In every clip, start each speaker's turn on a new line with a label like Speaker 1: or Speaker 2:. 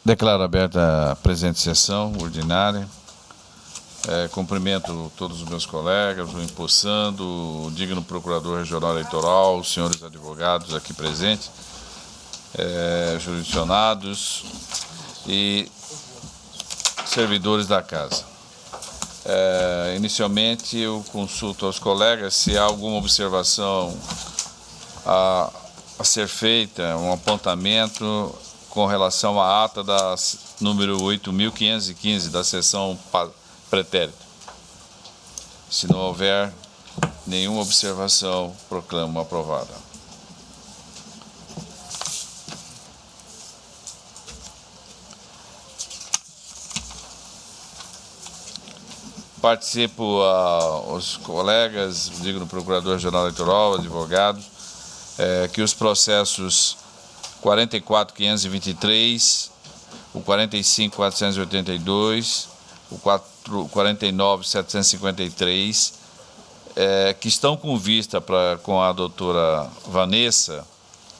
Speaker 1: Declaro aberta a presente sessão ordinária. Cumprimento todos os meus colegas, o empossando, o digno procurador regional eleitoral, os senhores advogados aqui presentes, jurisdicionados e servidores da casa. Inicialmente, eu consulto aos colegas se há alguma observação a ser feita, um apontamento com relação à ata da número 8.515 da sessão pretérita. Se não houver nenhuma observação, proclamo aprovada. Participo aos colegas, digno Procurador-Geral Eleitoral, advogados, que os processos 44.523, o 45.482, o 49.753, que estão com vista com a doutora Vanessa,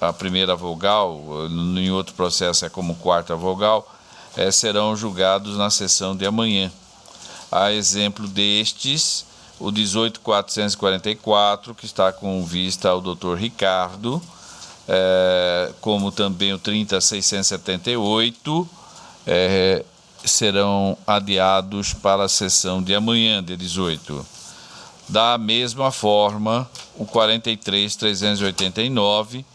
Speaker 1: a primeira vogal, em outro processo é como quarta vogal, serão julgados na sessão de amanhã. A exemplo destes, o 18.444, que está com vista ao doutor Ricardo, como também o 30.678, serão adiados para a sessão de amanhã, dia 18. Da mesma forma, o 43.389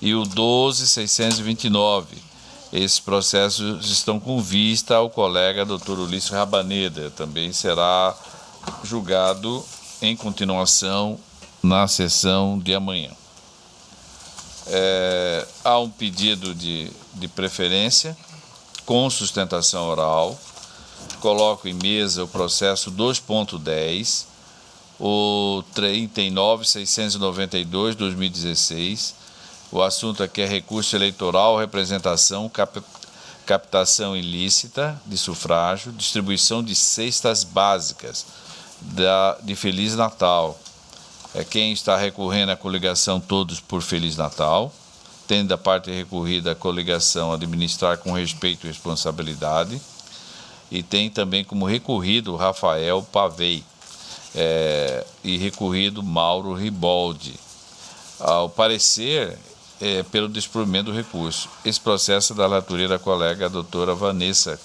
Speaker 1: e o 12.629. Esses processos estão com vista ao colega Dr. Ulisses Rabaneda. Também será julgado em continuação na sessão de amanhã. Há um pedido de preferência com sustentação oral. Coloco em mesa o processo 2.10, o 39.692/2016. O assunto aqui é recurso eleitoral, representação, captação ilícita de sufrágio, distribuição de cestas básicas de Feliz Natal. Quem está recorrendo à coligação Todos por Feliz Natal, tendo da parte recorrida a coligação administrar com respeito e responsabilidade, e tem também como recorrido Rafael Pavei e recorrido Mauro Riboldi. Ao parecer, pelo desprovimento do recurso. Esse processo é da relatoria da colega a doutora Vanessa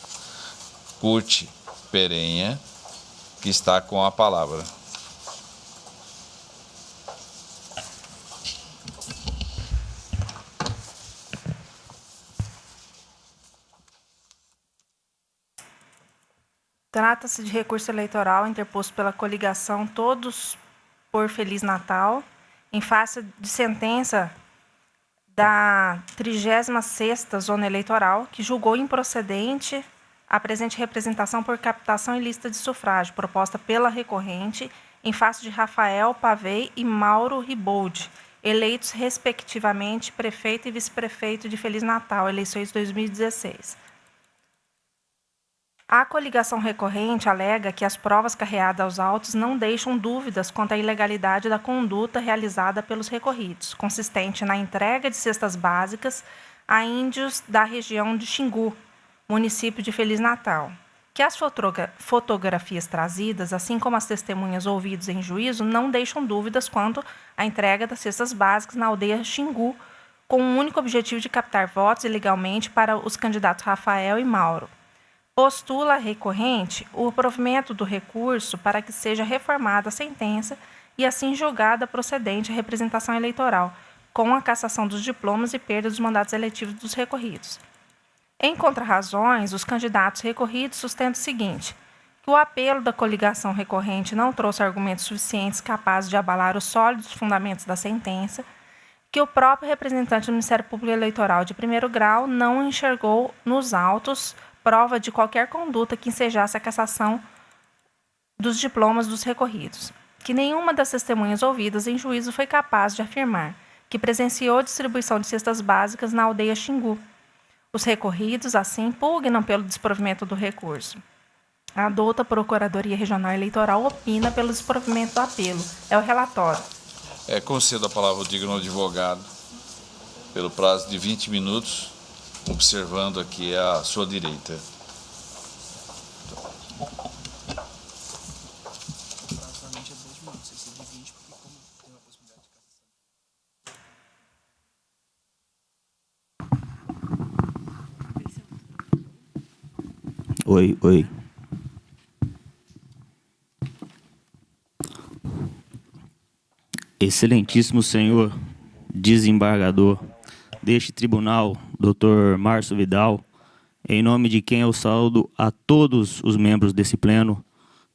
Speaker 1: Curti Perenha, que está com a palavra.
Speaker 2: Trata-se de recurso eleitoral interposto pela coligação Todos por Feliz Natal, em face de sentença da 36ª Zona Eleitoral, que julgou improcedente a presente representação por captação ilícita de sufrágio, proposta pela recorrente, em face de Rafael Pavei e Mauro Riboldi, eleitos respectivamente prefeito e vice-prefeito de Feliz Natal, eleições 2016. A coligação recorrente alega que as provas carreadas aos autos não deixam dúvidas quanto à ilegalidade da conduta realizada pelos recorridos, consistente na entrega de cestas básicas a índios da região de Xingu, município de Feliz Natal, que as fotografias trazidas, assim como as testemunhas ouvidas em juízo, não deixam dúvidas quanto à entrega das cestas básicas na aldeia Xingu, com o único objetivo de captar votos ilegalmente para os candidatos Rafael e Mauro. Postula a recorrente o provimento do recurso para que seja reformada a sentença e assim julgada procedente a representação eleitoral, com a cassação dos diplomas e perda dos mandatos eletivos dos recorridos. Em contrarrazões, os candidatos recorridos sustentam o seguinte: que o apelo da coligação recorrente não trouxe argumentos suficientes capazes de abalar os sólidos fundamentos da sentença, que o próprio representante do Ministério Público Eleitoral de primeiro grau não enxergou nos autos prova de qualquer conduta que ensejasse a cassação dos diplomas dos recorridos, que nenhuma das testemunhas ouvidas em juízo foi capaz de afirmar que presenciou a distribuição de cestas básicas na aldeia Xingu. Os recorridos, assim, pugnam pelo desprovimento do recurso. A douta Procuradoria Regional Eleitoral opina pelo desprovimento do apelo. É o relatório.
Speaker 1: Concedo a palavra ao digno advogado, pelo prazo de 20 minutos, observando aqui à sua direita.
Speaker 3: Oi. Excelentíssimo senhor desembargador deste tribunal, Dr. Márcio Vidal, em nome de quem eu saúdo a todos os membros desse pleno,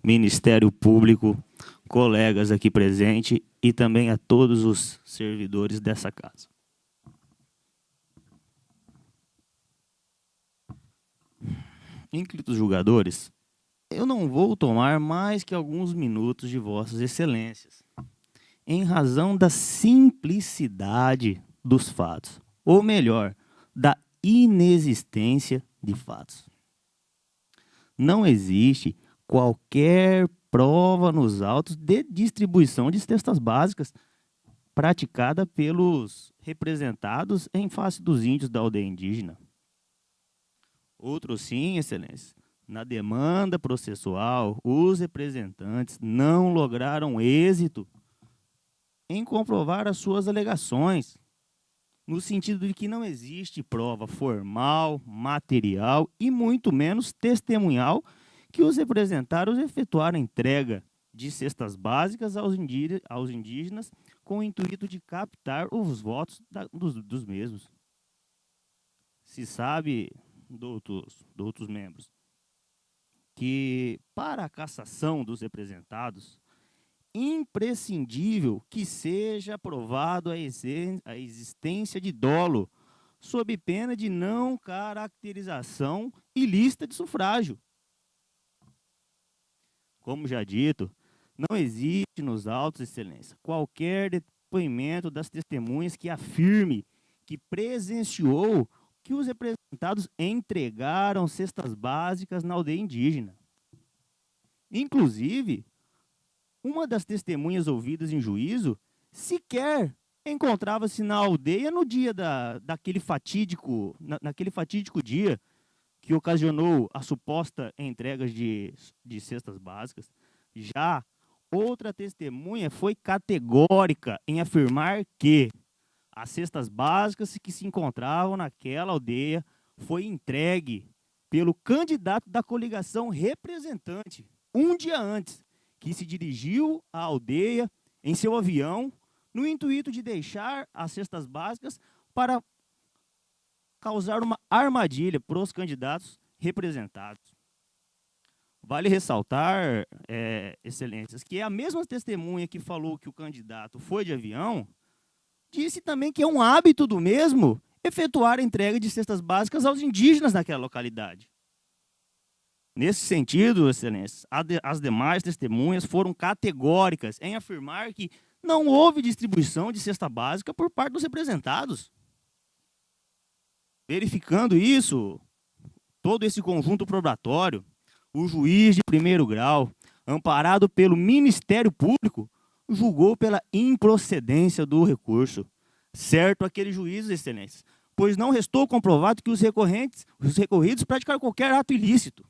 Speaker 3: Ministério Público, colegas aqui presentes e também a todos os servidores dessa casa. Ínclitos julgadores, eu não vou tomar mais que alguns minutos de vossas excelências, em razão da simplicidade dos fatos, ou melhor, da inexistência de fatos. Não existe qualquer prova nos autos de distribuição de cestas básicas praticada pelos representados em face dos índios da aldeia indígena. Outro sim, excelência. Na demanda processual, os representantes não lograram êxito em comprovar as suas alegações, no sentido de que não existe prova formal, material e muito menos testemunhal que os representários efetuaram a entrega de cestas básicas aos indígenas com o intuito de captar os votos dos mesmos. Se sabe, doutos membros, que para a cassação dos representados, imprescindível que seja provado a existência de dolo, sob pena de não caracterização ilícita de sufrágio. Como já dito, não existe nos autos, excelência, qualquer depoimento das testemunhas que afirme que presenciou que os representados entregaram cestas básicas na aldeia indígena. Inclusive, uma das testemunhas ouvidas em juízo sequer encontrava-se na aldeia no dia naquele fatídico dia que ocasionou a suposta entrega de cestas básicas. Já outra testemunha foi categórica em afirmar que as cestas básicas que se encontravam naquela aldeia foi entregue pelo candidato da coligação representante, um dia antes, que se dirigiu à aldeia em seu avião, no intuito de deixar as cestas básicas para causar uma armadilha para os candidatos representados. Vale ressaltar, excelências, que a mesma testemunha que falou que o candidato foi de avião, disse também que é um hábito do mesmo efetuar a entrega de cestas básicas aos indígenas naquela localidade. Nesse sentido, excelências, as demais testemunhas foram categóricas em afirmar que não houve distribuição de cesta básica por parte dos representados. Verificando isso, todo esse conjunto probatório, o juiz de primeiro grau, amparado pelo Ministério Público, julgou pela improcedência do recurso. Certo aquele juiz, excelências, pois não restou comprovado que os recorridos praticaram qualquer ato ilícito.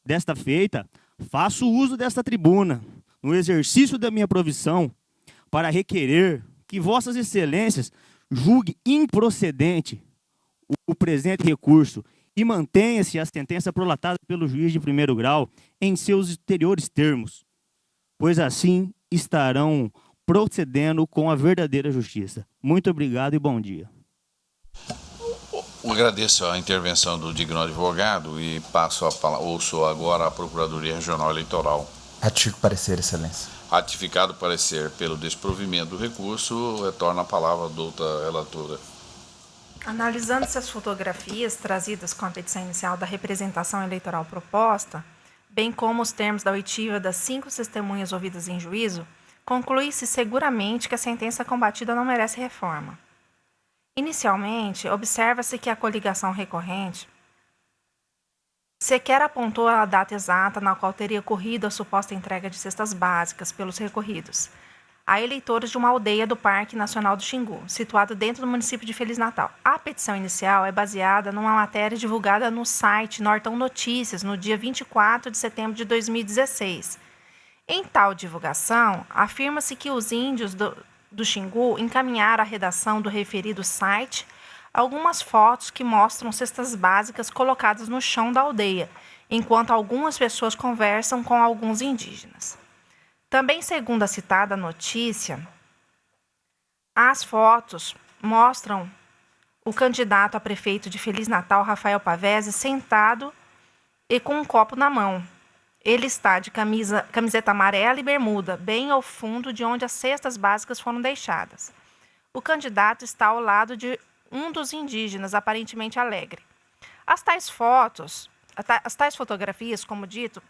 Speaker 3: Desta feita, faço uso desta tribuna, no exercício da minha provisão, para requerer que vossas excelências julgue improcedente o presente recurso e mantenha-se a sentença prolatada pelo juiz de primeiro grau em seus exteriores termos, pois assim estarão procedendo com a verdadeira justiça. Muito obrigado e bom dia.
Speaker 1: Agradeço a intervenção do digno advogado e passo a palavra, ouço agora a Procuradoria Regional Eleitoral.
Speaker 4: Ratifico o parecer, excelência.
Speaker 1: Ratificado o parecer pelo desprovimento do recurso, retorna a palavra à doutora relatora.
Speaker 2: Analisando-se as fotografias trazidas com a petição inicial da representação eleitoral proposta, bem como os termos da oitiva das 5 testemunhas ouvidas em juízo, conclui-se seguramente que a sentença combatida não merece reforma. Inicialmente, observa-se que a coligação recorrente sequer apontou a data exata na qual teria ocorrido a suposta entrega de cestas básicas pelos recorridos, a eleitores de uma aldeia do Parque Nacional do Xingu, situado dentro do município de Feliz Natal. A petição inicial é baseada numa matéria divulgada no site Nortão Notícias, no dia 24 de setembro de 2016. Em tal divulgação, afirma-se que os índios do Xingu encaminharam à redação do referido site algumas fotos que mostram cestas básicas colocadas no chão da aldeia, enquanto algumas pessoas conversam com alguns indígenas. Também, segundo a citada notícia, as fotos mostram o candidato a prefeito de Feliz Natal, Rafael Pavese, sentado e com um copo na mão. Ele está de camiseta amarela e bermuda, bem ao fundo de onde as cestas básicas foram deixadas. O candidato está ao lado de um dos indígenas, aparentemente alegre. As tais fotografias, como dito,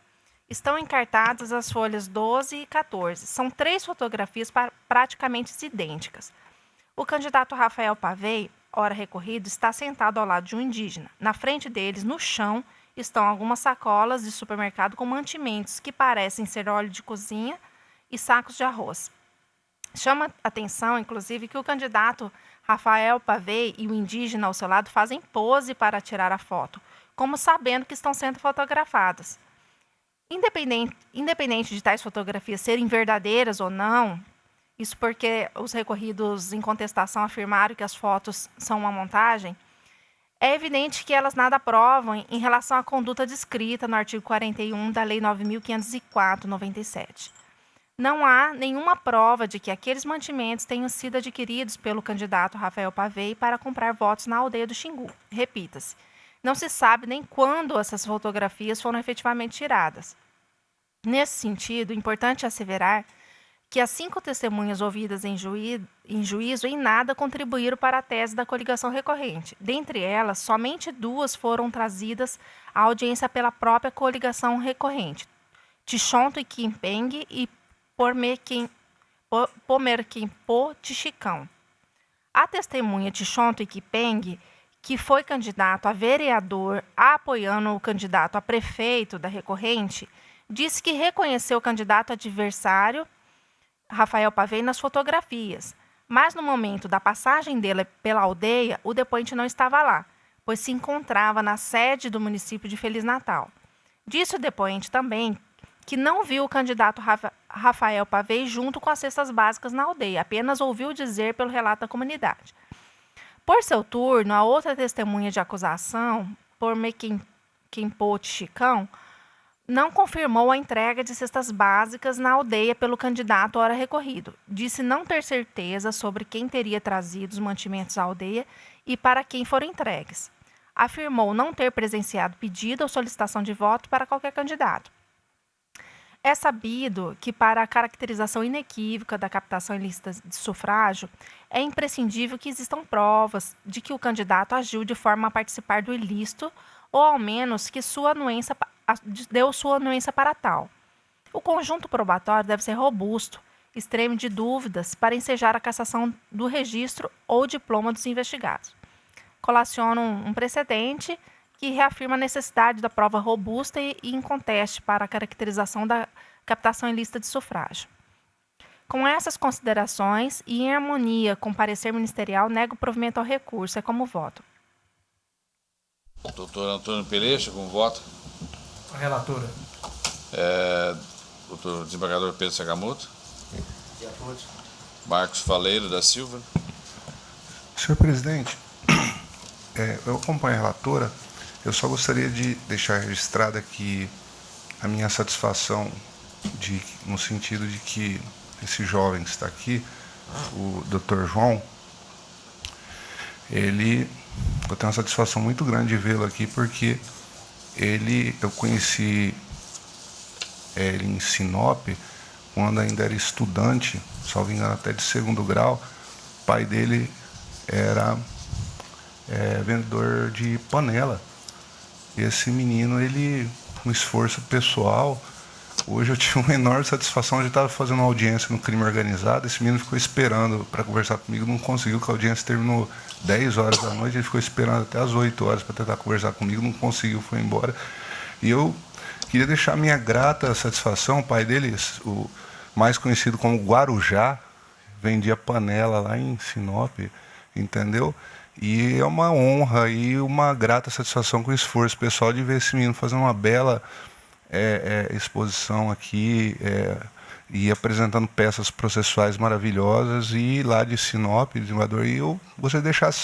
Speaker 2: estão encartadas as folhas 12 e 14. São 3 fotografias praticamente idênticas. O candidato Rafael Pavei, ora recorrido, está sentado ao lado de um indígena. Na frente deles, no chão, estão algumas sacolas de supermercado com mantimentos que parecem ser óleo de cozinha e sacos de arroz. Chama atenção, inclusive, que o candidato Rafael Pavei e o indígena ao seu lado fazem pose para tirar a foto, como sabendo que estão sendo fotografadas. Independente de tais fotografias serem verdadeiras ou não, isso porque os recorridos em contestação afirmaram que as fotos são uma montagem, é evidente que elas nada provam em relação à conduta descrita no artigo 41 da Lei 9.504/97. Não há nenhuma prova de que aqueles mantimentos tenham sido adquiridos pelo candidato Rafael Pavei para comprar votos na aldeia do Xingu. Repita-se, não se sabe nem quando essas fotografias foram efetivamente tiradas. Nesse sentido, é importante asseverar que as 5 testemunhas ouvidas em juízo em nada contribuíram para a tese da coligação recorrente. Dentre elas, somente 2 foram trazidas à audiência pela própria coligação recorrente, Tichonto e Quimpeng e Pomerquimpo Tichicão. A testemunha Tichonto e Quimpeng, que foi candidato a vereador apoiando o candidato a prefeito da recorrente, disse que reconheceu o candidato adversário, Rafael Pavei, nas fotografias, mas no momento da passagem dele pela aldeia, o depoente não estava lá, pois se encontrava na sede do município de Feliz Natal. Disse o depoente também que não viu o candidato Rafael Pavei junto com as cestas básicas na aldeia, apenas ouviu dizer pelo relato da comunidade. Por seu turno, a outra testemunha de acusação, Pomerquimpo Tichicão, não confirmou a entrega de cestas básicas na aldeia pelo candidato ora recorrido. Disse não ter certeza sobre quem teria trazido os mantimentos à aldeia e para quem foram entregues. Afirmou não ter presenciado pedido ou solicitação de voto para qualquer candidato. É sabido que, para a caracterização inequívoca da captação ilícita de sufrágio, é imprescindível que existam provas de que o candidato agiu de forma a participar do ilícito ou, ao menos, que deu sua anuência para tal. O conjunto probatório deve ser robusto, extremo de dúvidas para ensejar a cassação do registro ou diploma dos investigados. Colaciona um precedente que reafirma a necessidade da prova robusta e inconteste para a caracterização da captação ilícita de sufrágio. Com essas considerações e em harmonia com o parecer ministerial, nego o provimento ao recurso. É como voto.
Speaker 1: Doutor Antônio Pelecha, como voto?
Speaker 5: A relatora.
Speaker 1: Doutor desembargador Pedro Sakamoto. Marcos Faleiro da Silva.
Speaker 6: Senhor presidente, eu acompanho a relatora. Eu só gostaria de deixar registrada aqui a minha satisfação no sentido de que esse jovem que está aqui, o Dr. João, eu tenho uma satisfação muito grande de vê-lo aqui, porque eu conheci ele em Sinop, quando ainda era estudante, salvo engano até de 2º grau. O pai dele era vendedor de panela. E esse menino, com esforço pessoal, hoje eu tive uma enorme satisfação de estar fazendo uma audiência no crime organizado. Esse menino ficou esperando para conversar comigo, não conseguiu, porque a audiência terminou 10 horas da noite, ele ficou esperando até as 8 horas para tentar conversar comigo, não conseguiu, foi embora. E eu queria deixar minha grata satisfação, o pai dele, o mais conhecido como Guarujá, vendia panela lá em Sinop, entendeu? E é uma honra e uma grata satisfação com o esforço pessoal de ver esse menino fazendo uma bela exposição aqui e apresentando peças processuais maravilhosas, e lá de Sinop, desembargador, e eu gostaria de deixar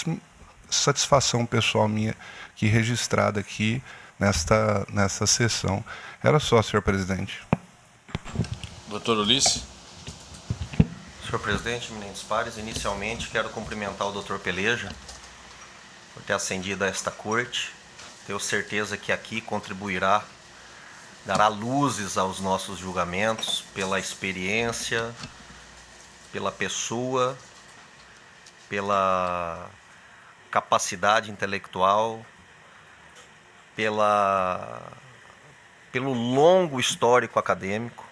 Speaker 6: satisfação pessoal minha aqui registrada aqui nesta sessão. Era só, senhor presidente.
Speaker 1: Doutor Ulisses.
Speaker 7: Senhor presidente, eminentes pares, inicialmente quero cumprimentar o doutor Peleja por ter ascendido a esta corte. Tenho certeza que aqui contribuirá, dará luzes aos nossos julgamentos pela experiência, pela pessoa, pela capacidade intelectual, pelo longo histórico acadêmico.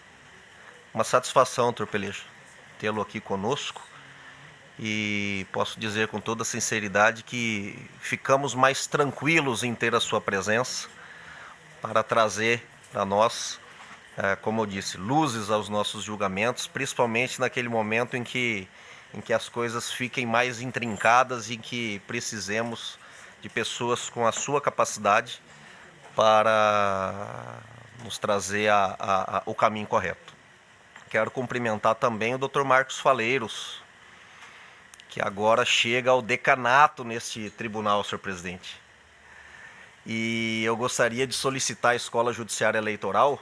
Speaker 7: Uma satisfação, doutor Peleja, tê-lo aqui conosco, e posso dizer com toda sinceridade que ficamos mais tranquilos em ter a sua presença para trazer para nós, como eu disse, luzes aos nossos julgamentos, principalmente naquele momento em que as coisas fiquem mais intrincadas e que precisemos de pessoas com a sua capacidade para nos trazer o caminho correto. Quero cumprimentar também o Dr. Marcos Faleiros, que agora chega ao decanato neste tribunal, senhor presidente. E eu gostaria de solicitar à Escola Judiciária Eleitoral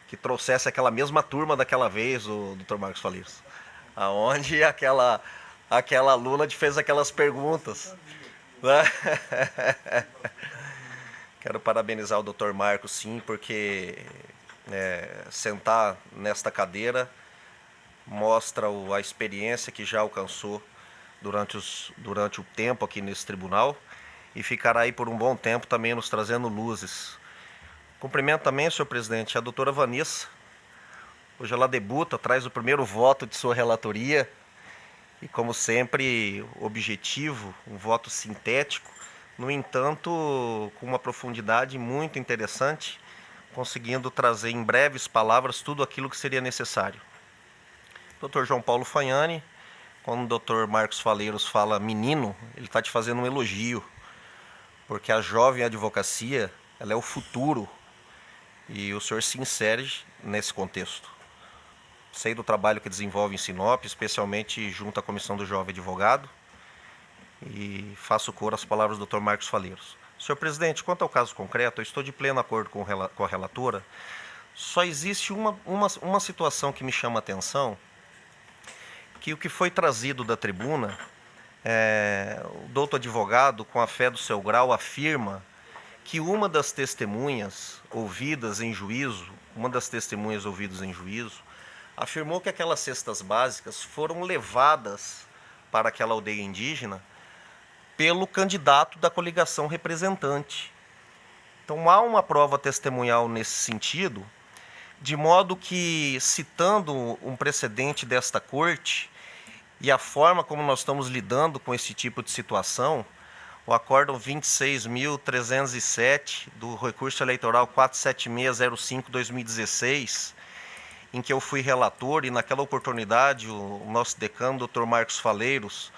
Speaker 7: que trouxesse aquela mesma turma daquela vez, o Dr. Marcos Faleiros, aonde aquela aluna te fez aquelas perguntas, né? Quero parabenizar o Dr. Marcos, sim, porque sentar nesta cadeira mostra a experiência que já alcançou durante o tempo aqui nesse tribunal, e ficará aí por um bom tempo também nos trazendo luzes. Cumprimento também, senhor presidente, a doutora Vanessa. Hoje ela debuta, traz o primeiro voto de sua relatoria, e como sempre, objetivo, um voto sintético, no entanto, com uma profundidade muito interessante, conseguindo trazer em breves palavras tudo aquilo que seria necessário. Dr. João Paulo Fagnani, quando o Dr. Marcos Faleiros fala menino, ele está te fazendo um elogio, porque a jovem advocacia, ela é o futuro, e o senhor se insere nesse contexto. Sei do trabalho que desenvolve em Sinop, especialmente junto à Comissão do Jovem Advogado, e faço coro às palavras do Dr. Marcos Faleiros. Senhor presidente, quanto ao caso concreto, eu estou de pleno acordo com a relatora. Só existe uma situação que me chama a atenção, que o que foi trazido da tribuna, o doutor advogado, com a fé do seu grau, afirma que uma das testemunhas ouvidas em juízo, afirmou que aquelas cestas básicas foram levadas para aquela aldeia indígena pelo candidato da coligação representante. Então há uma prova testemunhal nesse sentido, de modo que, citando um precedente desta corte e a forma como nós estamos lidando com esse tipo de situação, o acórdão 26.307 do recurso eleitoral 47605/2016, em que eu fui relator, e naquela oportunidade o nosso decano, Dr. Marcos Faleiros,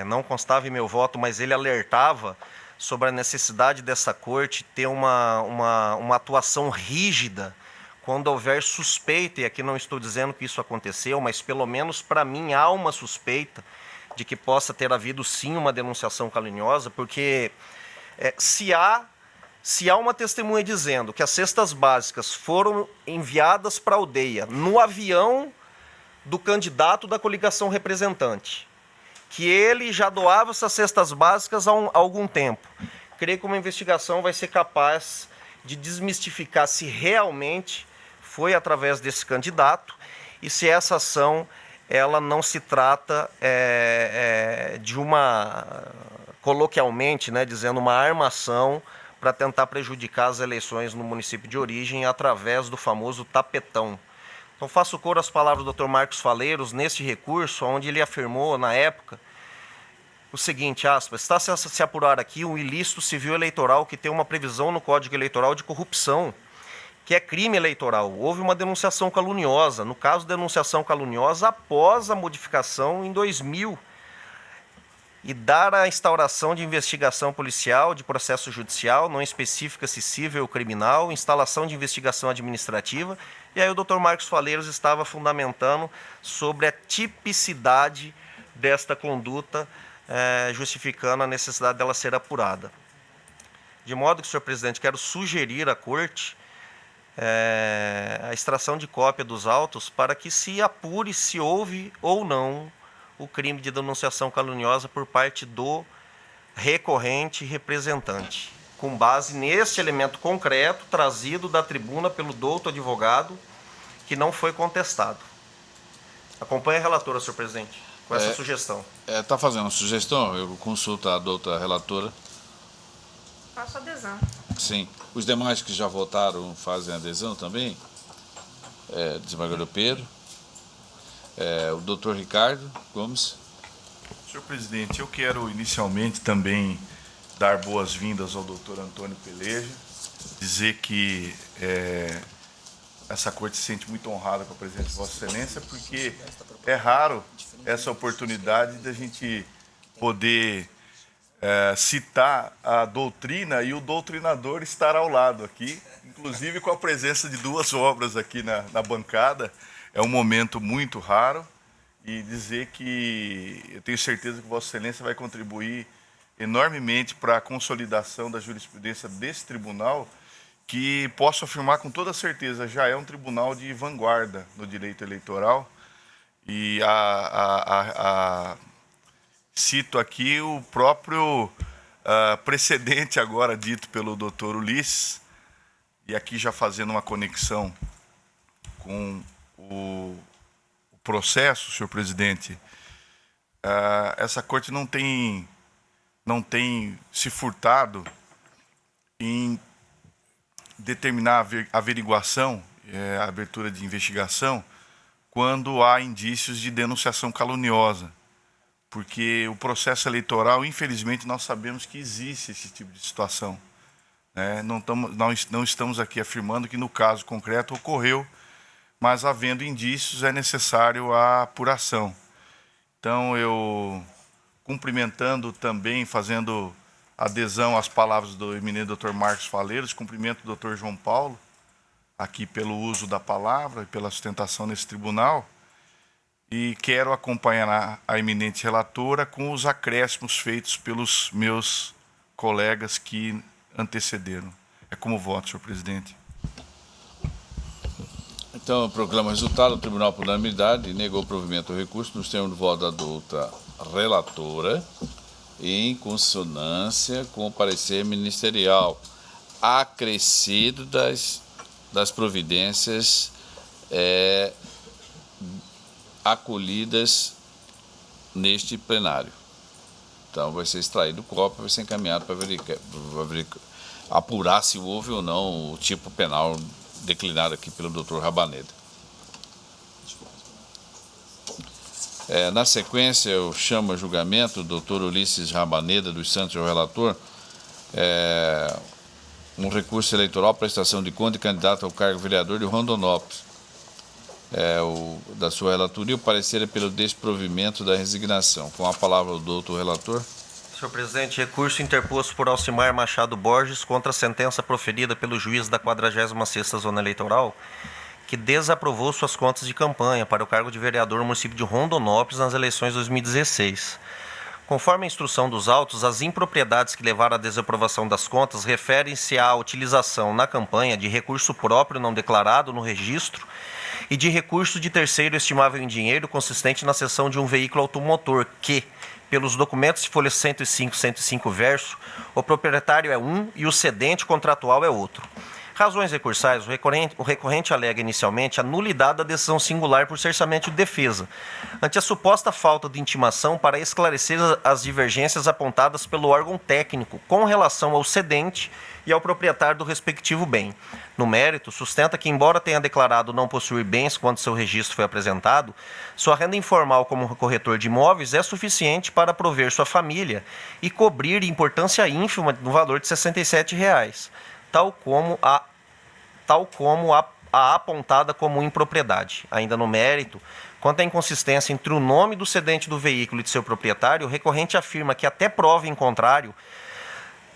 Speaker 7: não constava em meu voto, mas ele alertava sobre a necessidade dessa corte ter uma atuação rígida quando houver suspeita, e aqui não estou dizendo que isso aconteceu, mas pelo menos para mim há uma suspeita de que possa ter havido sim uma denunciação caluniosa, porque se há uma testemunha dizendo que as cestas básicas foram enviadas para a aldeia no avião do candidato da coligação representante, que ele já doava essas cestas básicas há algum tempo, creio que uma investigação vai ser capaz de desmistificar se realmente foi através desse candidato e se essa ação ela não se trata de coloquialmente, dizendo uma armação para tentar prejudicar as eleições no município de origem através do famoso tapetão. Então faço coro às palavras do Dr. Marcos Faleiros neste recurso, onde ele afirmou na época o seguinte, aspas, está a se apurar aqui um ilícito civil eleitoral que tem uma previsão no Código Eleitoral de corrupção, que é crime eleitoral. Houve uma denunciação caluniosa. No caso, denunciação caluniosa após a modificação em 2000 e dar a instauração de investigação policial, de processo judicial, não especifica se civil ou criminal, instalação de investigação administrativa. E aí o Dr. Marcos Faleiros estava fundamentando sobre a tipicidade desta conduta, justificando a necessidade dela ser apurada. De modo que, senhor presidente, quero sugerir à Corte a extração de cópia dos autos para que se apure se houve ou não o crime de denunciação caluniosa por parte do recorrente representante, com base neste elemento concreto trazido da tribuna pelo douto advogado, que não foi contestado. Acompanhe a relatora, senhor presidente, com essa sugestão.
Speaker 1: Está fazendo uma sugestão? Eu consulto a doutora relatora.
Speaker 2: Faço adesão.
Speaker 1: Sim. Os demais que já votaram fazem adesão também? Desembargador Pedro. O doutor Ricardo Gomes.
Speaker 8: Senhor presidente, eu quero inicialmente também dar boas-vindas ao doutor Antônio Peleja, dizer que essa corte se sente muito honrada com a presença de Vossa Excelência, porque é raro essa oportunidade de a gente poder citar a doutrina e o doutrinador estar ao lado aqui, inclusive com a presença de duas obras aqui na bancada. É um momento muito raro e dizer que eu tenho certeza que Vossa Excelência vai contribuir enormemente para a consolidação da jurisprudência desse tribunal, que posso afirmar com toda certeza já é um tribunal de vanguarda no direito eleitoral. E cito aqui o próprio precedente agora dito pelo doutor Ulisses, e aqui já fazendo uma conexão com o processo, senhor presidente. Essa corte não tem se furtado em determinar a averiguação, a abertura de investigação, quando há indícios de denunciação caluniosa. Porque o processo eleitoral, infelizmente, nós sabemos que existe esse tipo de situação. Não estamos aqui afirmando que no caso concreto ocorreu, mas havendo indícios é necessário a apuração. Então, eu, cumprimentando também, fazendo adesão às palavras do eminente Dr. Marcos Faleiros, cumprimento o Dr. João Paulo, aqui pelo uso da palavra e pela sustentação nesse tribunal, e quero acompanhar a eminente relatora com os acréscimos feitos pelos meus colegas que antecederam. É como voto, senhor presidente.
Speaker 1: Então, eu proclamo o resultado. O tribunal, por unanimidade, negou o provimento do recurso nos termos do voto da doutora relatora, em consonância com o parecer ministerial, acrescido das providências acolhidas neste plenário. Então, vai ser extraído cópia, vai ser encaminhado para apurar se houve ou não o tipo penal declinado aqui pelo doutor Rabaneda. Na sequência, eu chamo a julgamento o doutor Ulisses Rabaneda dos Santos, o relator, um recurso eleitoral, prestação de conta de candidato ao cargo vereador de Rondonópolis. Da sua relatoria, o parecer é pelo desprovimento da resignação. Com a palavra o doutor relator.
Speaker 7: Senhor presidente, recurso interposto por Alcimar Machado Borges contra a sentença proferida pelo juiz da 46ª Zona Eleitoral, que desaprovou suas contas de campanha para o cargo de vereador no município de Rondonópolis nas eleições de 2016. Conforme a instrução dos autos, as impropriedades que levaram à desaprovação das contas referem-se à utilização na campanha de recurso próprio não declarado no registro e de recurso de terceiro estimável em dinheiro consistente na cessão de um veículo automotor que, pelos documentos de folha 105, 105 verso, o proprietário é um e o cedente contratual é outro. Razões recursais, o recorrente alega inicialmente a nulidade da decisão singular por cerceamento de defesa, ante a suposta falta de intimação para esclarecer as divergências apontadas pelo órgão técnico com relação ao cedente e ao proprietário do respectivo bem. No mérito, sustenta que, embora tenha declarado não possuir bens quando seu registro foi apresentado, sua renda informal como corretor de imóveis é suficiente para prover sua família e cobrir importância ínfima no valor de R$ 67, tal como a tal como a apontada como impropriedade. Ainda no mérito, quanto à inconsistência entre o nome do cedente do veículo e de seu proprietário, o recorrente afirma que até prova em contrário,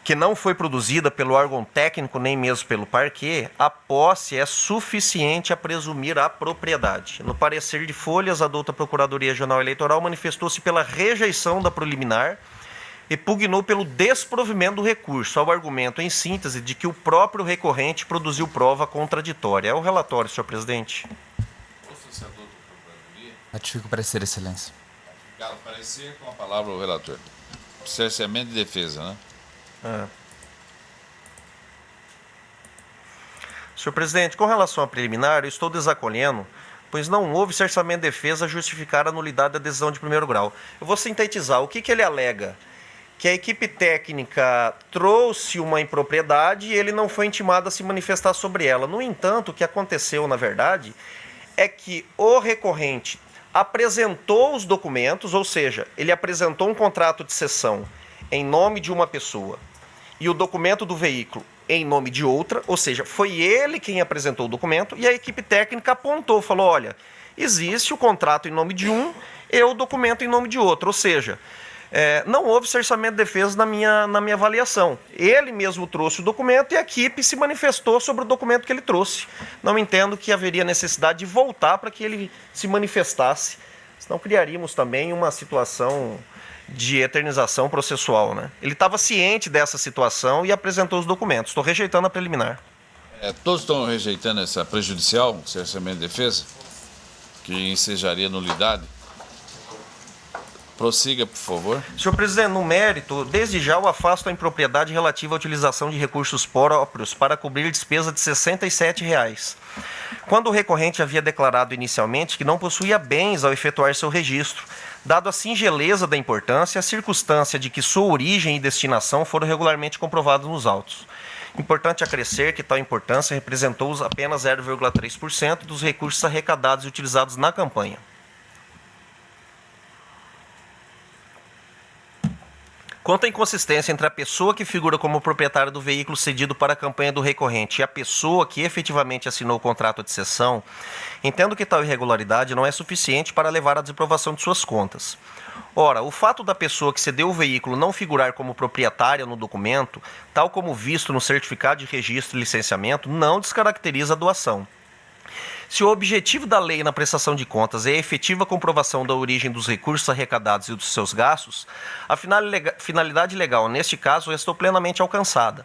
Speaker 7: que não foi produzida pelo órgão técnico nem mesmo pelo parquê, a posse é suficiente a presumir a propriedade. No parecer de folhas, a douta Procuradoria Regional Eleitoral manifestou-se pela rejeição da preliminar e pugnou pelo desprovimento do recurso, ao argumento, em síntese, de que o próprio recorrente produziu prova contraditória. É o relatório, senhor presidente.
Speaker 4: Ratifico o parecer, excelência.
Speaker 1: Ratificado o parecer, com a palavra o relator. Cerceamento de defesa, né?
Speaker 7: Senhor presidente, com relação à preliminar, eu estou desacolhendo, pois não houve cerceamento de defesa a justificar a nulidade da decisão de primeiro grau. Eu vou sintetizar. O que ele alega? Que a equipe técnica trouxe uma impropriedade e ele não foi intimado a se manifestar sobre ela. No entanto, o que aconteceu, na verdade, é que o recorrente apresentou os documentos, ou seja, ele apresentou um contrato de cessão em nome de uma pessoa e o documento do veículo em nome de outra, ou seja, foi ele quem apresentou o documento e a equipe técnica apontou, falou, olha, existe o contrato em nome de um e o documento em nome de outro, ou seja, não houve cerceamento de defesa na minha avaliação. Ele mesmo trouxe o documento e a equipe se manifestou sobre o documento que ele trouxe. Não entendo que haveria necessidade de voltar para que ele se manifestasse, senão criaríamos também uma situação de eternização processual, né? Ele estava ciente dessa situação e apresentou os documentos. Estou rejeitando a preliminar.
Speaker 1: Todos estão rejeitando essa prejudicial, cerceamento de defesa, que ensejaria nulidade. Prossiga, por favor.
Speaker 7: Senhor presidente, no mérito, desde já eu afasto a impropriedade relativa à utilização de recursos próprios para cobrir despesa de R$ 67,00. Quando o recorrente havia declarado inicialmente que não possuía bens ao efetuar seu registro, dado a singeleza da importância e a circunstância de que sua origem e destinação foram regularmente comprovados nos autos. Importante acrescer que tal importância representou apenas 0,3% dos recursos arrecadados e utilizados na campanha. Quanto à inconsistência entre a pessoa que figura como proprietária do veículo cedido para a campanha do recorrente e a pessoa que efetivamente assinou o contrato de cessão, entendo que tal irregularidade não é suficiente para levar à desaprovação de suas contas. Ora, o fato da pessoa que cedeu o veículo não figurar como proprietária no documento, tal como visto no certificado de registro e licenciamento, não descaracteriza a doação. Se o objetivo da lei na prestação de contas é a efetiva comprovação da origem dos recursos arrecadados e dos seus gastos, a finalidade legal, neste caso, estou plenamente alcançada.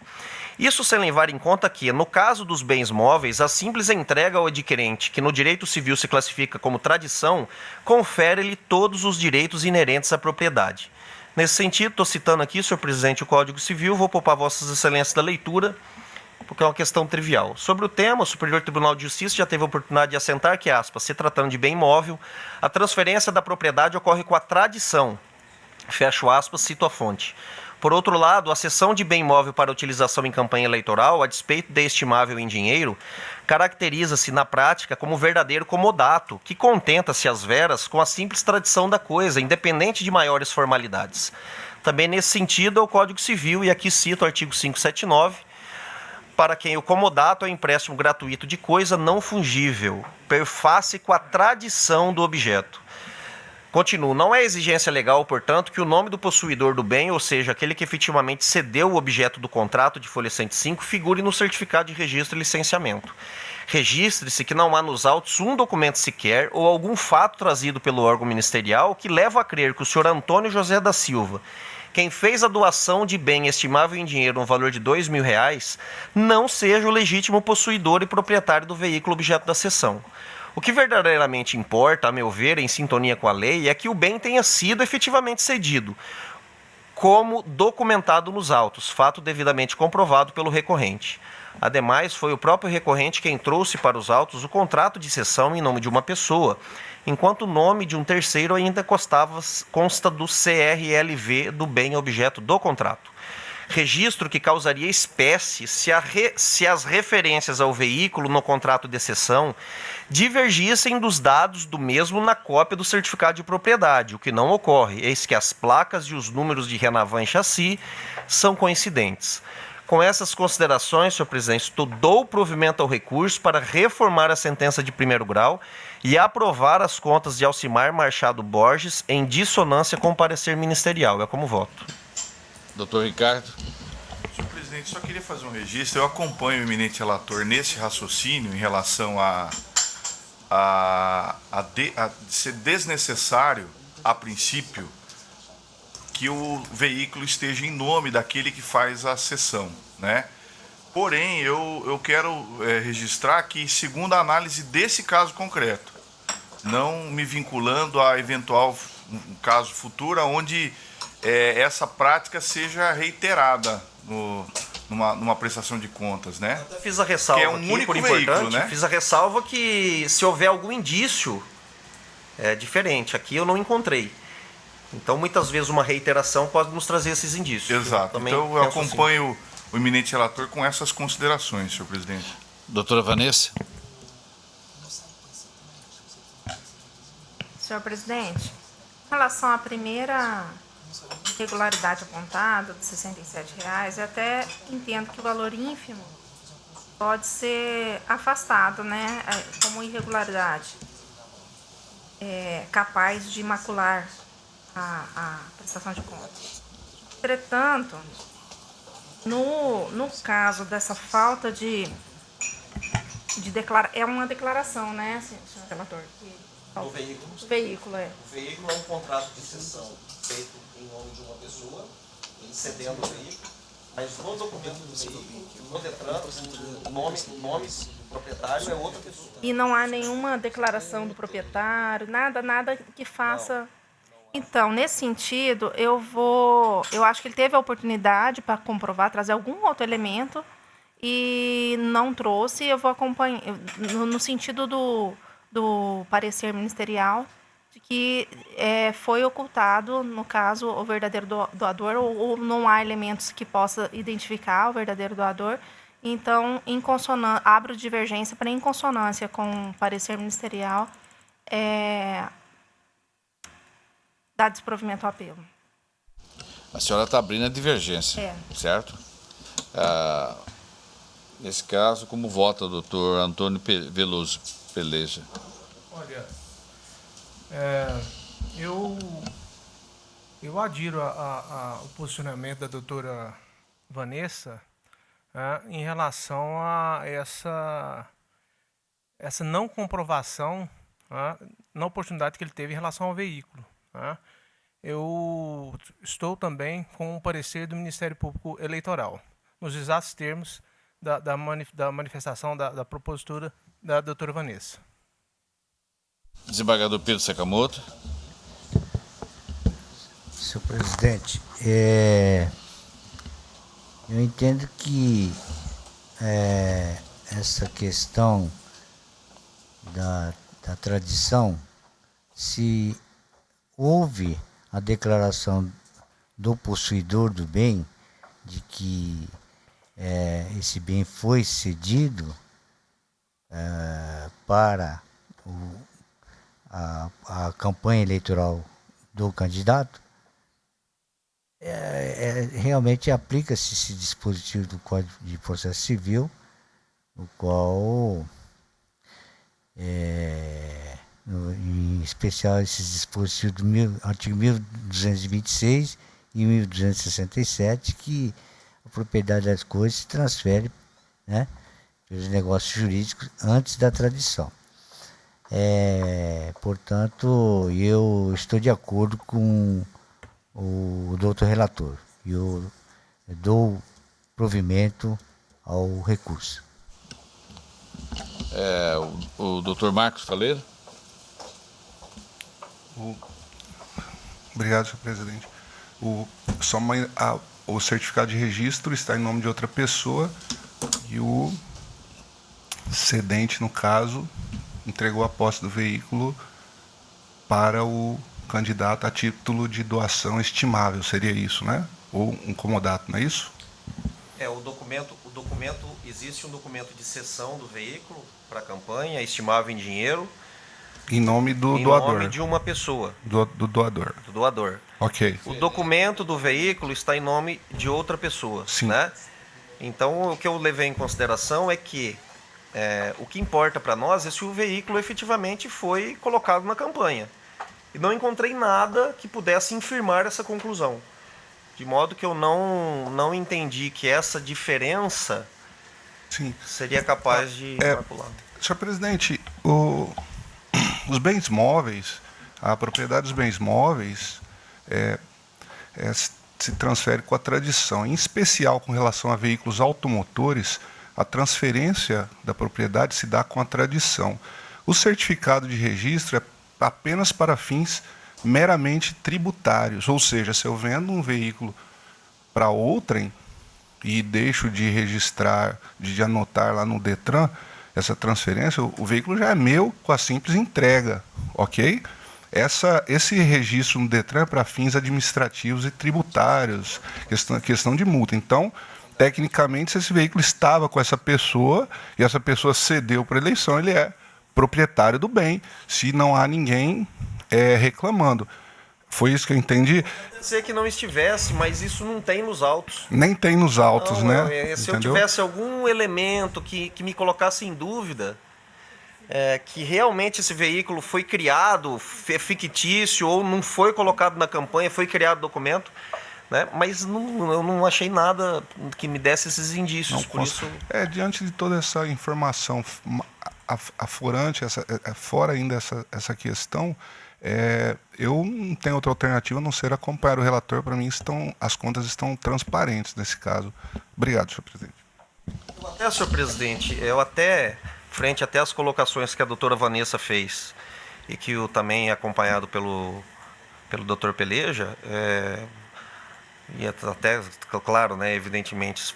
Speaker 7: Isso sem levar em conta que, no caso dos bens móveis, a simples entrega ao adquirente, que no direito civil se classifica como tradição, confere-lhe todos os direitos inerentes à propriedade. Nesse sentido, estou citando aqui, senhor presidente, o Código Civil, vou poupar vossas excelências da leitura, porque é uma questão trivial. Sobre o tema, o Superior Tribunal de Justiça já teve a oportunidade de assentar que, aspas, se tratando de bem imóvel, a transferência da propriedade ocorre com a tradição, fecho aspas, cito a fonte. Por outro lado, a cessão de bem imóvel para utilização em campanha eleitoral, a despeito de estimável em dinheiro, caracteriza-se na prática como verdadeiro comodato, que contenta-se às veras com a simples tradição da coisa, independente de maiores formalidades. Também nesse sentido é o Código Civil, e aqui cito o artigo 579, para quem o comodato é empréstimo gratuito de coisa não fungível, perface com a tradição do objeto. Continuo, não é exigência legal, portanto, que o nome do possuidor do bem, ou seja, aquele que efetivamente cedeu o objeto do contrato de folha 105, figure no certificado de registro e licenciamento. Registre-se que não há nos autos um documento sequer ou algum fato trazido pelo órgão ministerial que leva a crer que o senhor Antônio José da Silva, quem fez a doação de bem estimável em dinheiro no valor de R$ 2.000, não seja o legítimo possuidor e proprietário do veículo objeto da cessão. O que verdadeiramente importa, a meu ver, em sintonia com a lei, é que o bem tenha sido efetivamente cedido, como documentado nos autos, fato devidamente comprovado pelo recorrente. Ademais, foi o próprio recorrente quem trouxe para os autos o contrato de cessão em nome de uma pessoa, enquanto o nome de um terceiro ainda consta do CRLV do bem objeto do contrato. Registro que causaria espécie se as referências ao veículo no contrato de cessão divergissem dos dados do mesmo na cópia do certificado de propriedade, o que não ocorre, eis que as placas e os números de Renavan e chassi são coincidentes. Com essas considerações, senhor presidente, dou o provimento ao recurso para reformar a sentença de primeiro grau e aprovar as contas de Alcimar Machado Borges em dissonância com o parecer ministerial. É como voto.
Speaker 1: Doutor Ricardo.
Speaker 8: Senhor presidente, só queria fazer um registro. Eu acompanho o eminente relator nesse raciocínio em relação a ser desnecessário, a princípio, que o veículo esteja em nome daquele que faz a cessão, né? Porém, eu quero registrar que, segundo a análise desse caso concreto, não me vinculando a eventual caso futuro, onde essa prática seja reiterada numa prestação de contas, né?
Speaker 7: Eu fiz a ressalva
Speaker 8: que é um
Speaker 7: aqui,
Speaker 8: único
Speaker 7: por
Speaker 8: veículo,
Speaker 7: importante,
Speaker 8: né?
Speaker 7: Fiz a ressalva que se houver algum indício diferente, aqui eu não encontrei. Então, muitas vezes, uma reiteração pode nos trazer esses indícios.
Speaker 8: Exato. Então, eu acompanho o eminente relator com essas considerações, senhor presidente.
Speaker 1: Doutora Vanessa.
Speaker 2: Senhor presidente, em relação à primeira irregularidade apontada, de R$ 67,00, eu até entendo que o valor ínfimo pode ser afastado, né, como irregularidade capaz de macular a prestação de contas. Entretanto, no caso dessa falta de declaração, é uma declaração, né, senhor relator?
Speaker 7: Do veículo.
Speaker 2: O veículo,
Speaker 7: O veículo é um contrato de cessão feito em nome de uma pessoa, ele cedendo o veículo, mas no documento do veículo, no Detran, o nome do proprietário é outra pessoa.
Speaker 2: E não há nenhuma declaração do proprietário, nada que faça... Não. Então, nesse sentido, eu acho que ele teve a oportunidade para comprovar, trazer algum outro elemento e não trouxe. Eu vou acompanhar, no sentido do parecer ministerial, de que foi ocultado, no caso, o verdadeiro doador, ou não há elementos que possa identificar o verdadeiro doador. Então, abro divergência para, em consonância com o parecer ministerial, dar desprovimento ao apelo.
Speaker 1: A senhora está abrindo a divergência, certo? Nesse caso, como vota o doutor Antônio Veloso Peleja?
Speaker 5: Olha, eu adiro ao posicionamento da doutora Vanessa em relação a essa não comprovação na oportunidade que ele teve em relação ao veículo. Eu estou também com o parecer do Ministério Público Eleitoral, nos exatos termos da manifestação da propositura da doutora Vanessa.
Speaker 1: Desembargador Pedro Sakamoto.
Speaker 9: Senhor presidente, eu entendo que essa questão da tradição, se houve a declaração do possuidor do bem de que esse bem foi cedido para a campanha eleitoral do candidato, realmente aplica-se esse dispositivo do Código de Processo Civil, no qual, em especial, esses dispositivos do artigo 1226 e 1267, que a propriedade das coisas se transfere, né, pelos negócios jurídicos antes da tradição. Portanto, eu estou de acordo com o doutor relator. Eu dou provimento ao recurso.
Speaker 1: O doutor Marcos Faleiro.
Speaker 6: Obrigado, senhor presidente. O certificado de registro está em nome de outra pessoa e o cedente, no caso, entregou a posse do veículo para o candidato a título de doação estimável, seria isso, né? Ou um comodato, não é isso?
Speaker 7: Existe um documento de cessão do veículo para a campanha, estimável em dinheiro.
Speaker 6: Em nome do doador.
Speaker 7: Em nome de uma pessoa.
Speaker 6: Do doador.
Speaker 7: Do doador.
Speaker 6: Ok.
Speaker 7: O documento do veículo está em nome de outra pessoa.
Speaker 6: Sim.
Speaker 7: Né? Então, o que eu levei em consideração é que o que importa para nós é se o veículo efetivamente foi colocado na campanha. E não encontrei nada que pudesse infirmar essa conclusão. De modo que eu não entendi que essa diferença seria capaz de macular.
Speaker 6: Senhor presidente, os bens móveis, a propriedade dos bens móveis se transfere com a tradição, em especial com relação a veículos automotores, a transferência da propriedade se dá com a tradição. O certificado de registro é apenas para fins meramente tributários, ou seja, se eu vendo um veículo para outrem e deixo de registrar, de anotar lá no Detran essa transferência, o veículo já é meu com a simples entrega, ok? Esse registro no Detran é para fins administrativos e tributários, questão de multa. Então, tecnicamente, se esse veículo estava com essa pessoa e essa pessoa cedeu para a eleição, ele é proprietário do bem, se não há ninguém reclamando. Foi isso que eu entendi.
Speaker 7: Pode ser que não estivesse, mas isso não tem nos autos.
Speaker 6: Nem tem nos autos,
Speaker 7: não,
Speaker 6: né?
Speaker 7: Se eu tivesse algum elemento que me colocasse em dúvida, que realmente esse veículo foi criado, é fictício, ou não foi colocado na campanha, foi criado documento, né? Mas eu não achei nada que me desse esses indícios.
Speaker 6: Não, por isso... diante de toda essa informação aflorante, fora ainda essa questão, eu não tenho outra alternativa a não ser acompanhar o relator. Para mim, as contas estão transparentes nesse caso. Obrigado, senhor presidente.
Speaker 7: Senhor presidente, frente até às colocações que a doutora Vanessa fez, e que eu também acompanhado pelo doutor Peleja, e até, claro, né, evidentemente,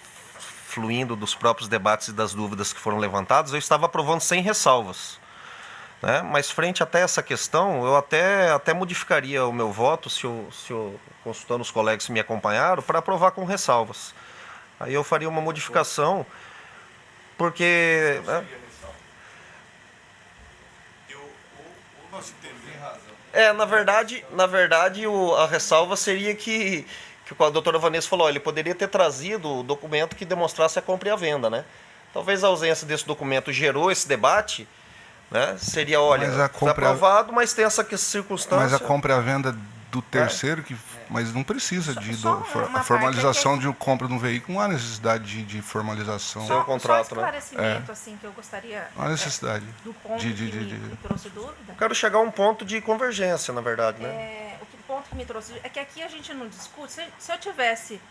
Speaker 7: fluindo dos próprios debates e das dúvidas que foram levantadas, eu estava aprovando sem ressalvas. Né? Mas frente até essa questão, eu até modificaria o meu voto, se eu consultando os colegas que me acompanharam, para aprovar com ressalvas. Aí eu faria uma modificação, porque... Na verdade a ressalva seria que a doutora Vanessa falou, ele poderia ter trazido o documento que demonstrasse a compra e a venda, né? Talvez a ausência desse documento gerou esse debate, né? Seria, foi aprovado, mas tem essa circunstância...
Speaker 6: Mas a compra e a venda do terceiro, mas não precisa a formalização de compra de um veículo, não há necessidade de formalização.
Speaker 7: Seu contrato,
Speaker 2: só um esclarecimento, assim, que eu gostaria...
Speaker 6: Não há necessidade.
Speaker 2: Do ponto que me trouxe dúvida.
Speaker 7: Quero chegar a um ponto de convergência, na verdade, né?
Speaker 2: O ponto que me trouxe é que aqui a gente não discute. Se eu tivesse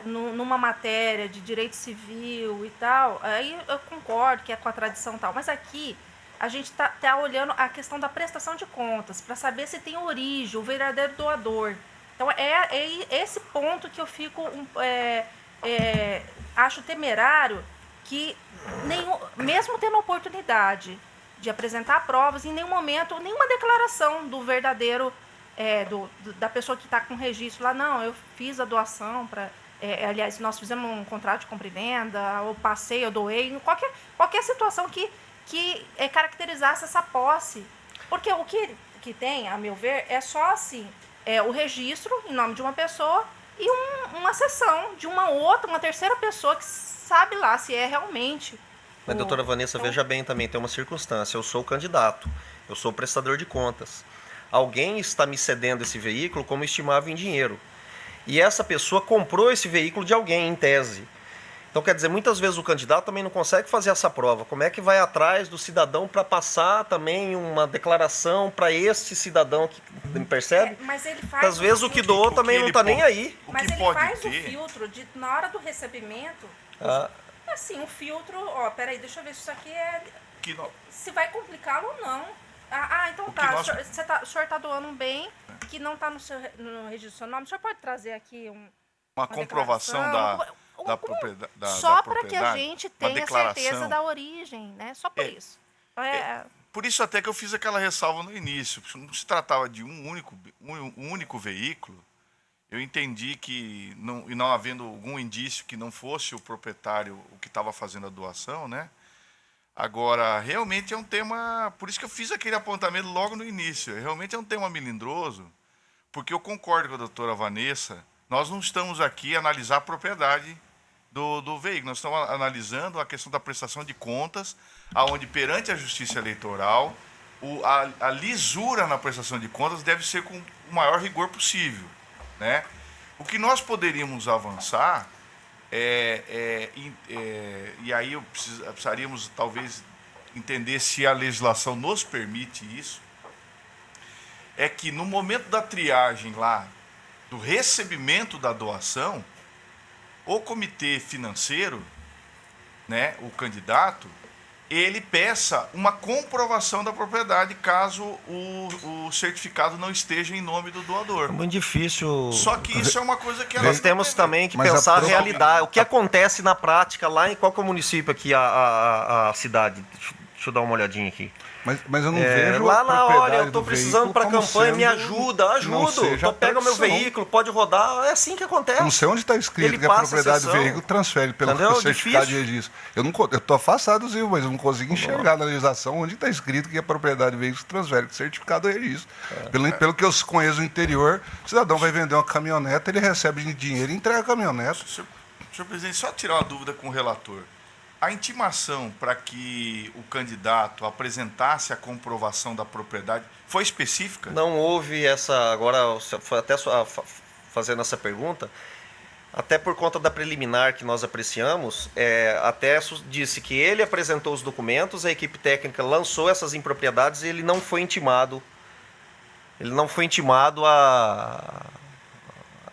Speaker 2: numa matéria de direito civil e tal, aí eu concordo que é com a tradição e tal, mas aqui a gente tá olhando a questão da prestação de contas, para saber se tem origem, o verdadeiro doador. Então, é esse ponto que eu fico... acho temerário que, mesmo tendo oportunidade de apresentar provas, em nenhum momento, nenhuma declaração do verdadeiro, da pessoa que está com registro lá, não, eu fiz a doação para... aliás, nós fizemos um contrato de compra e venda, eu passei, eu doei, qualquer situação que caracterizasse essa posse. Porque o que tem, a meu ver, é só assim, o registro em nome de uma pessoa e uma cessão de uma terceira pessoa que sabe lá se é realmente.
Speaker 7: Mas, doutora Vanessa, veja bem também, tem uma circunstância, eu sou o candidato, eu sou o prestador de contas. Alguém está me cedendo esse veículo como estimável em dinheiro. E essa pessoa comprou esse veículo de alguém, em tese. Então, quer dizer, muitas vezes o candidato também não consegue fazer essa prova. Como é que vai atrás do cidadão para passar também uma declaração para este cidadão que me percebe?
Speaker 2: Mas ele faz...
Speaker 7: Às vezes o que doou também não está nem aí.
Speaker 2: Mas ele faz o filtro na hora do recebimento. Assim, o filtro... Peraí, deixa eu ver se isso aqui se vai complicá-lo ou não. Então tá. O senhor está doando um bem que não está no registro do seu nome. O senhor pode trazer aqui
Speaker 8: uma comprovação da propriedade.
Speaker 2: Só para que a gente tenha certeza da origem, né? Só por isso.
Speaker 8: Por isso até que eu fiz aquela ressalva no início. Não se tratava de um único veículo. Eu entendi que, não havendo algum indício que não fosse o proprietário o que estava fazendo a doação, né? Agora, realmente é um tema... Por isso que eu fiz aquele apontamento logo no início. Realmente é um tema melindroso, porque eu concordo com a doutora Vanessa. Nós não estamos aqui a analisar a propriedade do veículo. Nós estamos analisando a questão da prestação de contas, aonde perante a Justiça Eleitoral, a lisura na prestação de contas deve ser com o maior rigor possível, né? O que nós poderíamos avançar e aí precisaríamos talvez entender se a legislação nos permite isso, é que no momento da triagem lá, do recebimento da doação, o comitê financeiro, né, o candidato, ele peça uma comprovação da propriedade caso o certificado não esteja em nome do doador.
Speaker 7: É muito difícil.
Speaker 8: Só que isso é uma coisa que
Speaker 7: nós temos também que pensar a realidade. O que acontece na prática lá em qual que é o município aqui, a cidade? Deixa eu dar uma olhadinha aqui.
Speaker 6: Mas eu não vejo
Speaker 7: lá, olha, eu estou precisando para a campanha, me ajudo. Então pega o meu veículo, pode rodar, é assim que acontece.
Speaker 6: Eu não sei onde está escrito que a propriedade do veículo transfere pelo certificado de registro. Eu estou afastado, Zil, mas eu não consigo enxergar na legislação onde está escrito que a propriedade do veículo transfere com certificado de registro. Pelo que eu conheço no interior, o cidadão vai vender uma caminhoneta, ele recebe dinheiro e entrega a caminhoneta.
Speaker 8: Senhor presidente, só tirar uma dúvida com o relator. A intimação para que o candidato apresentasse a comprovação da propriedade foi específica?
Speaker 7: Não houve essa, agora, foi até fazendo essa pergunta, até por conta da preliminar que nós apreciamos, até disse que ele apresentou os documentos, a equipe técnica lançou essas impropriedades e ele não foi intimado. Ele não foi intimado a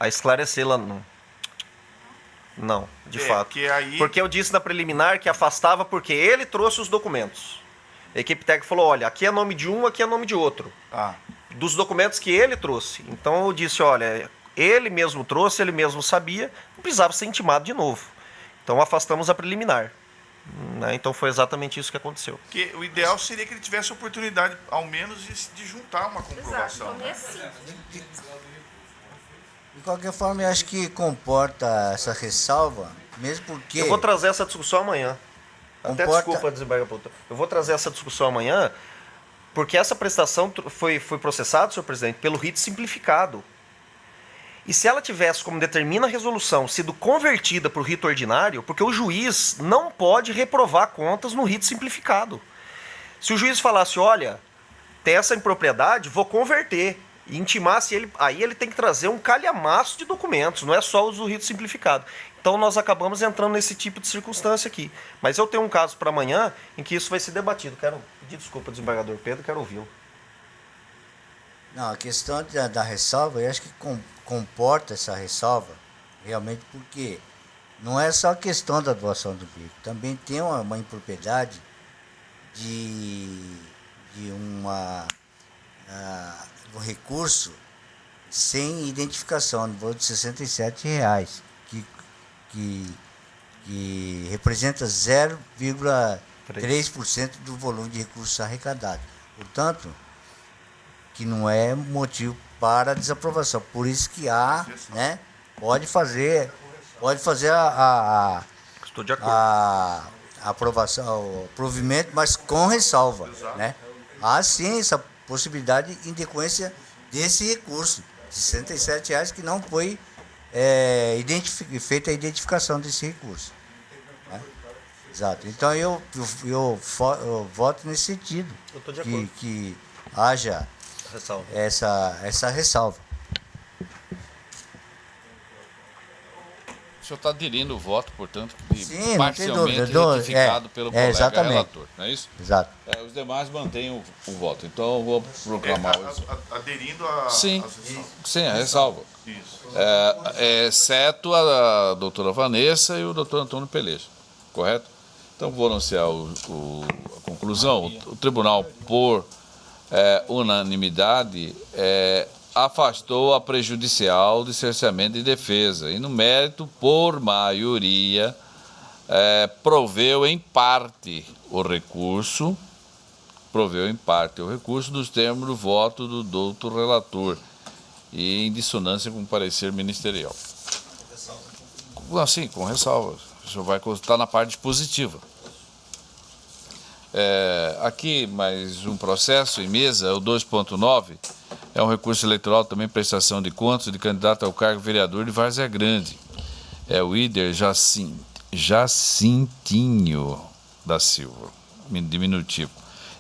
Speaker 7: esclarecê-la, não. Não, de fato. Porque eu disse na preliminar que afastava porque ele trouxe os documentos. A equipe técnica falou, olha, aqui é nome de um, aqui é nome de outro. Dos documentos que ele trouxe. Então eu disse, olha, ele mesmo trouxe, ele mesmo sabia, não precisava ser intimado de novo. Então afastamos a preliminar. Né? Então foi exatamente isso que aconteceu.
Speaker 8: Porque o ideal seria que ele tivesse a oportunidade, ao menos, de juntar uma comprovação.
Speaker 9: De qualquer forma, eu acho que comporta essa ressalva, mesmo porque...
Speaker 7: Eu vou trazer essa discussão amanhã. Até desculpa, desembargador. Eu vou trazer essa discussão amanhã, porque essa prestação foi processada, senhor presidente, pelo rito simplificado. E se ela tivesse, como determina a resolução, sido convertida para o rito ordinário, porque o juiz não pode reprovar contas no rito simplificado. Se o juiz falasse, olha, tem essa impropriedade, vou converter. E intimasse ele, aí ele tem que trazer um calhamaço de documentos, não é só o rito simplificado. Então nós acabamos entrando nesse tipo de circunstância aqui. Mas eu tenho um caso para amanhã em que isso vai ser debatido. Quero pedir desculpa ao desembargador Pedro, quero ouvi-lo.
Speaker 9: Não, a questão da ressalva, eu acho que comporta essa ressalva, realmente, porque não é só a questão da doação do veículo, também tem uma impropriedade de um recurso sem identificação, no valor de R$ 67,00, que representa 0,3% do volume de recursos arrecadados. Portanto, que não é motivo para desaprovação. Por isso que há, né, pode fazer a aprovação, o provimento, mas com ressalva, né? Há sim essa possibilidade em decorrência desse recurso, de R$ 67,00, que não foi feita a identificação desse recurso. Né? Exato. Então eu voto nesse sentido, que haja essa ressalva.
Speaker 1: O senhor está aderindo o voto, portanto,
Speaker 9: sim,
Speaker 1: parcialmente retificado pelo colega relator, não é isso?
Speaker 9: Exato.
Speaker 1: Os demais mantêm o voto. Então eu vou proclamar
Speaker 8: aderindo a...
Speaker 1: Sim, a ressalva. Isso. Exceto a doutora Vanessa e o doutor Antônio Peleja, correto? Então vou anunciar a conclusão. O tribunal, por unanimidade, afastou a prejudicial de cerceamento e defesa e, no mérito, por maioria, proveu em parte o recurso nos termos do voto do doutor relator e em dissonância com o parecer ministerial. Sim, com ressalva. O senhor vai constar na parte positiva. Aqui, mais um processo em mesa, o 2.9, é um recurso eleitoral também, prestação de contas de candidato ao cargo vereador de Várzea Grande. É o Ider Jacinte. Jacintinho da Silva, diminutivo.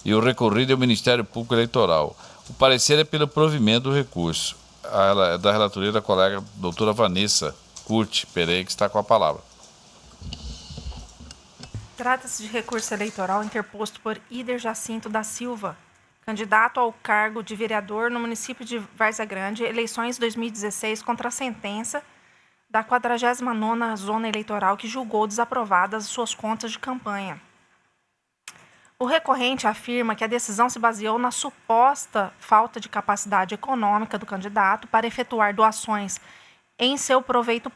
Speaker 1: E o recorrido é o Ministério Público Eleitoral. O parecer é pelo provimento do recurso. É da relatoria da colega doutora Vanessa Curti Pereira, que está com a palavra.
Speaker 2: Trata-se de recurso eleitoral interposto por Ider Jacinto da Silva, candidato ao cargo de vereador no município de Várzea Grande, eleições 2016, contra a sentença da 49ª Zona Eleitoral que julgou desaprovadas suas contas de campanha. O recorrente afirma que a decisão se baseou na suposta falta de capacidade econômica do candidato para efetuar doações em seu próprio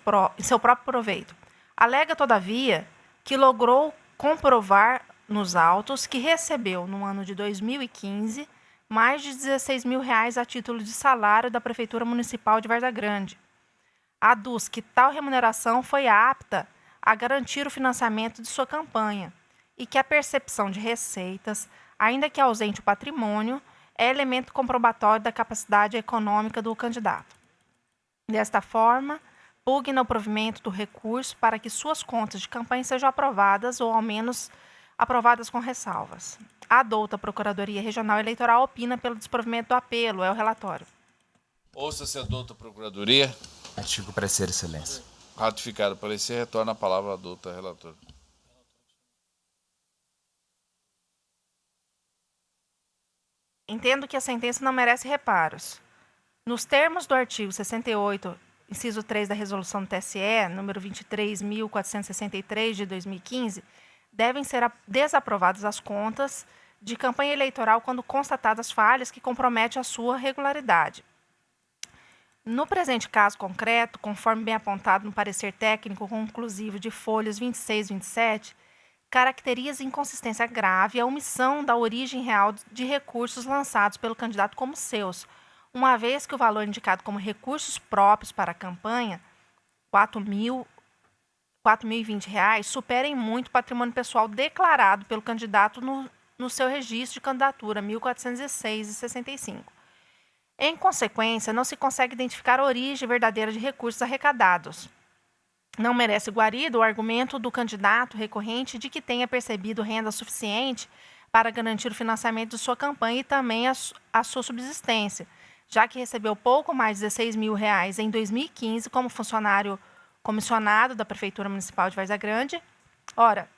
Speaker 2: proveito. Alega, todavia, que logrou comprovar nos autos que recebeu, no ano de 2015, mais de R$16 mil a título de salário da Prefeitura Municipal de Várzea Grande. Aduz que tal remuneração foi apta a garantir o financiamento de sua campanha e que a percepção de receitas, ainda que ausente o patrimônio, é elemento comprobatório da capacidade econômica do candidato. Desta forma, pugna o provimento do recurso para que suas contas de campanha sejam aprovadas ou, ao menos, aprovadas com ressalvas. A douta Procuradoria Regional Eleitoral opina pelo desprovimento do apelo, é o relatório.
Speaker 1: Ouça-se a douta Procuradoria.
Speaker 4: Ratifico o parecer, excelência.
Speaker 1: Ratificado o parecer, retorna a palavra à douta relatora.
Speaker 2: Entendo que a sentença não merece reparos. Nos termos do artigo 68, inciso 3 da resolução do TSE, número 23.463 de 2015, devem ser desaprovadas as contas de campanha eleitoral quando constatadas falhas que comprometem a sua regularidade. No presente caso concreto, conforme bem apontado no parecer técnico conclusivo de folhas 26 e 27, caracteriza inconsistência grave a omissão da origem real de recursos lançados pelo candidato como seus, uma vez que o valor indicado como recursos próprios para a campanha, R$ 4.020, supera em muito o patrimônio pessoal declarado pelo candidato no seu registro de candidatura, R$ 1.406,65. Em consequência, não se consegue identificar a origem verdadeira de recursos arrecadados. Não merece guarida o argumento do candidato recorrente de que tenha percebido renda suficiente para garantir o financiamento de sua campanha e também a sua subsistência, já que recebeu pouco mais de R$16 mil em 2015 como funcionário comissionado da Prefeitura Municipal de Várzea Grande. Ora,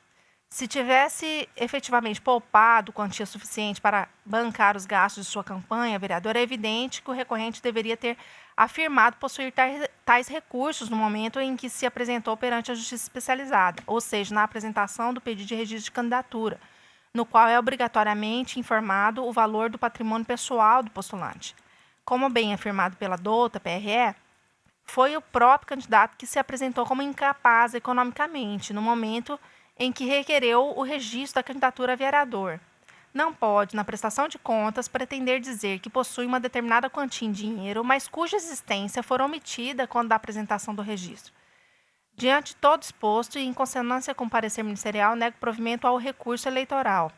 Speaker 2: se tivesse efetivamente poupado quantia suficiente para bancar os gastos de sua campanha, vereador, é evidente que o recorrente deveria ter afirmado possuir tais recursos no momento em que se apresentou perante a Justiça Especializada, ou seja, na apresentação do pedido de registro de candidatura, no qual é obrigatoriamente informado o valor do patrimônio pessoal do postulante. Como bem afirmado pela douta PRE, foi o próprio candidato que se apresentou como incapaz economicamente no momento em que requereu o registro da candidatura a vereador. Não pode, na prestação de contas, pretender dizer que possui uma determinada quantia em dinheiro, mas cuja existência for omitida quando da apresentação do registro. Diante de todo exposto e em consonância com o parecer ministerial, nego provimento ao recurso eleitoral.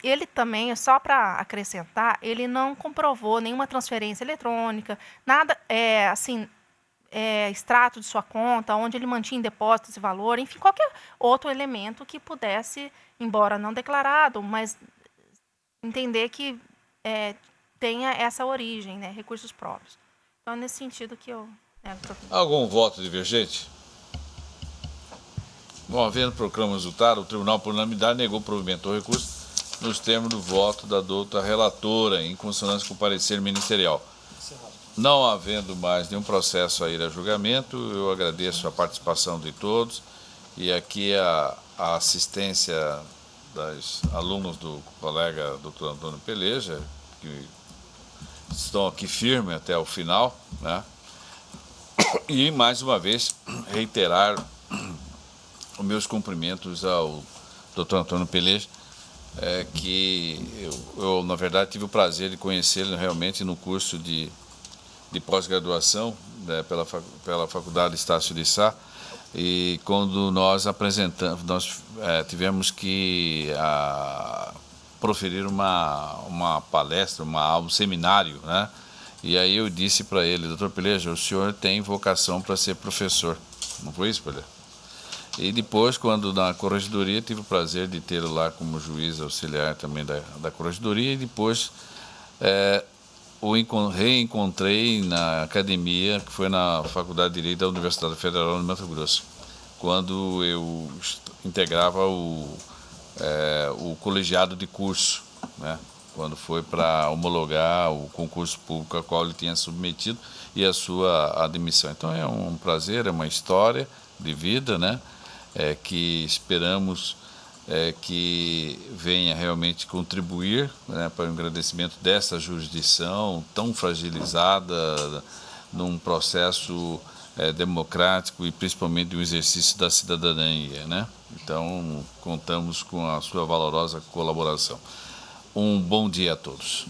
Speaker 2: Ele também, só para acrescentar, ele não comprovou nenhuma transferência eletrônica, nada, extrato de sua conta, onde ele mantinha em depósito esse valor, enfim, qualquer outro elemento que pudesse, embora não declarado, mas entender que tenha essa origem, né, recursos próprios. Então, é nesse sentido que eu...
Speaker 1: Algum voto divergente? Bom, havendo proclama o resultado, o Tribunal, por unanimidade, negou o provimento do recurso nos termos do voto da douta relatora, em consonância com o parecer ministerial. Não havendo mais nenhum processo a ir a julgamento, eu agradeço a participação de todos e aqui a assistência das alunos do colega Dr. Antônio Peleja, que estão aqui firmes até o final, né? E, mais uma vez, reiterar os meus cumprimentos ao Dr. Antônio Peleja, que eu, na verdade, tive o prazer de conhecê-lo realmente no curso de pós-graduação, né, pela Faculdade Estácio de Sá, e quando nós apresentamos, nós tivemos que proferir uma palestra, um seminário, né? E aí eu disse para ele, doutor Peleja, o senhor tem vocação para ser professor. Não foi isso, Peleja? E depois, quando na corregedoria, tive o prazer de tê-lo lá como juiz auxiliar também da corregedoria, e depois o reencontrei na academia, que foi na Faculdade de Direito da Universidade Federal de Mato Grosso, quando eu integrava o colegiado de curso, né? Quando foi para homologar o concurso público a qual ele tinha submetido e a sua admissão. Então é um prazer, é uma história de vida, né? Que esperamos que venha realmente contribuir, né, para o engrandecimento dessa jurisdição tão fragilizada num processo democrático e principalmente do exercício da cidadania, né? Então, contamos com a sua valorosa colaboração. Um bom dia a todos.